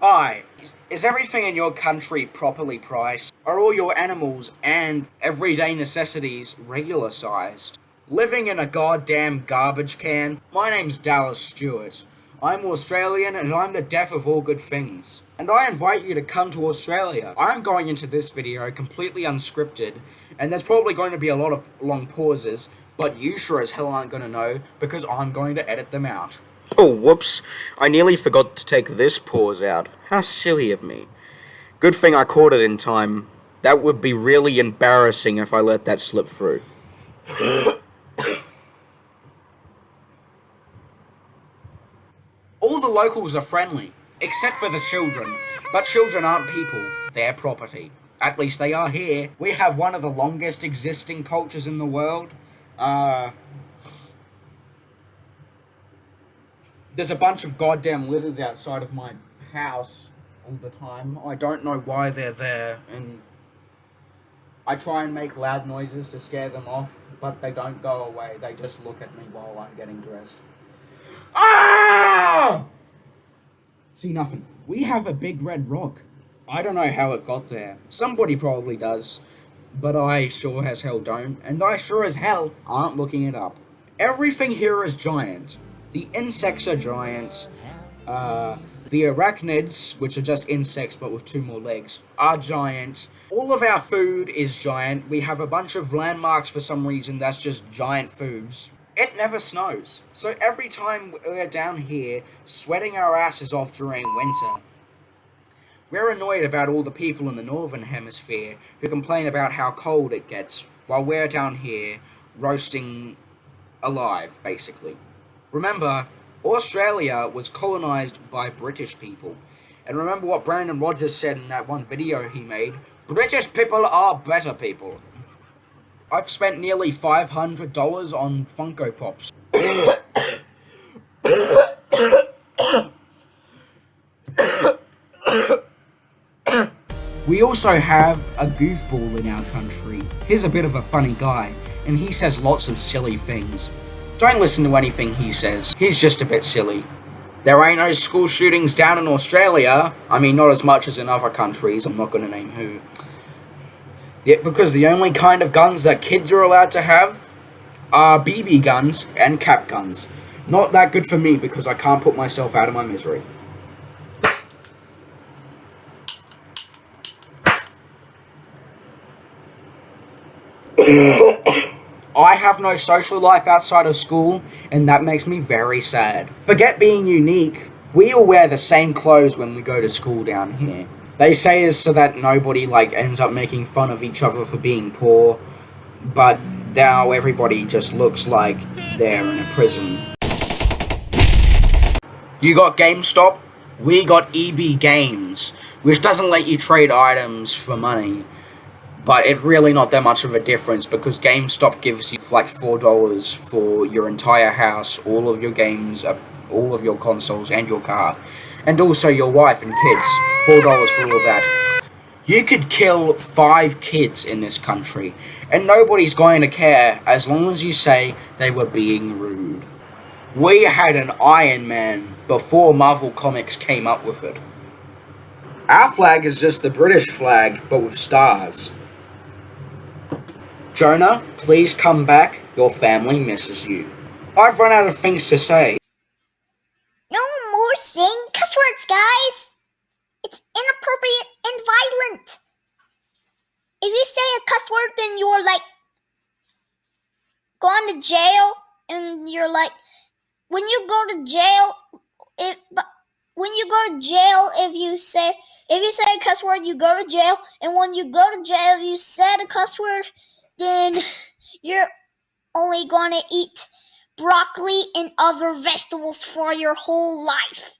Hi, is everything in your country properly priced? Are all your animals and everyday necessities regular sized? Living in a goddamn garbage can? My name's Dallas Stuart. I'm Australian and I'm the death of all good things. And I invite you to come to Australia. I'm going into this video completely unscripted, and there's probably going to be a lot of long pauses, but you sure as hell aren't going to know because I'm going to edit them out. Oh, whoops. I nearly forgot to take this pause out. How silly of me. Good thing I caught it in time. That would be really embarrassing if I let that slip through. All the locals are friendly, except for the children. But children aren't people, they're property. At least they are here. We have one of the longest existing cultures in the world. There's a bunch of goddamn lizards outside of my house all the time. I don't know why they're there, and I try and make loud noises to scare them off, but they don't go away. They just look at me while I'm getting dressed. Ah! See, nothing. We have a big red rock. I don't know how it got there. Somebody probably does, but I sure as hell don't, and I sure as hell aren't looking it up. Everything here is giant. The insects are giant. The arachnids, which are just insects but with 2 more legs, are giant. All of our food is giant. We have a bunch of landmarks for some reason that's just giant foods. It never snows. So every time we're down here sweating our asses off during winter, we're annoyed about all the people in the northern hemisphere who complain about how cold it gets while we're down here roasting alive, basically. Remember, Australia was colonized by British people. And remember what Brandon Rogers said in that one video he made? British people are better people. I've spent nearly $500 on Funko Pops. We also have a goofball in our country. He's a bit of a funny guy, and he says lots of silly things. Don't listen to anything he says, he's just a bit silly. There ain't no school shootings down in Australia. I mean, not as much as in other countries, I'm not going to name who. Yet, because the only kind of guns that kids are allowed to have are BB guns and cap guns. Not that good for me because I can't put myself out of my misery. I have no social life outside of school, and that makes me very sad. Forget being unique, we all wear the same clothes when we go to school down here. They say it's so that nobody, ends up making fun of each other for being poor, but now everybody just looks like they're in a prison. You got GameStop? We got EB Games, which doesn't let you trade items for money. But it's really not that much of a difference because GameStop gives you like $4 for your entire house, all of your games, all of your consoles, and your car. And also your wife and kids. $4 for all of that. You could kill 5 kids in this country, and nobody's going to care as long as you say they were being rude. We had an Iron Man before Marvel Comics came up with it. Our flag is just the British flag, but with stars. Jonah, please come back. Your family misses you. I've run out of things to say. No more saying cuss words, guys! It's inappropriate and violent. If you say a cuss word, then you're going to jail, and you're when you go to jail, if you say a cuss word, you go to jail, and when you go to jail, if you said a cuss word, then you're only going to eat broccoli and other vegetables for your whole life.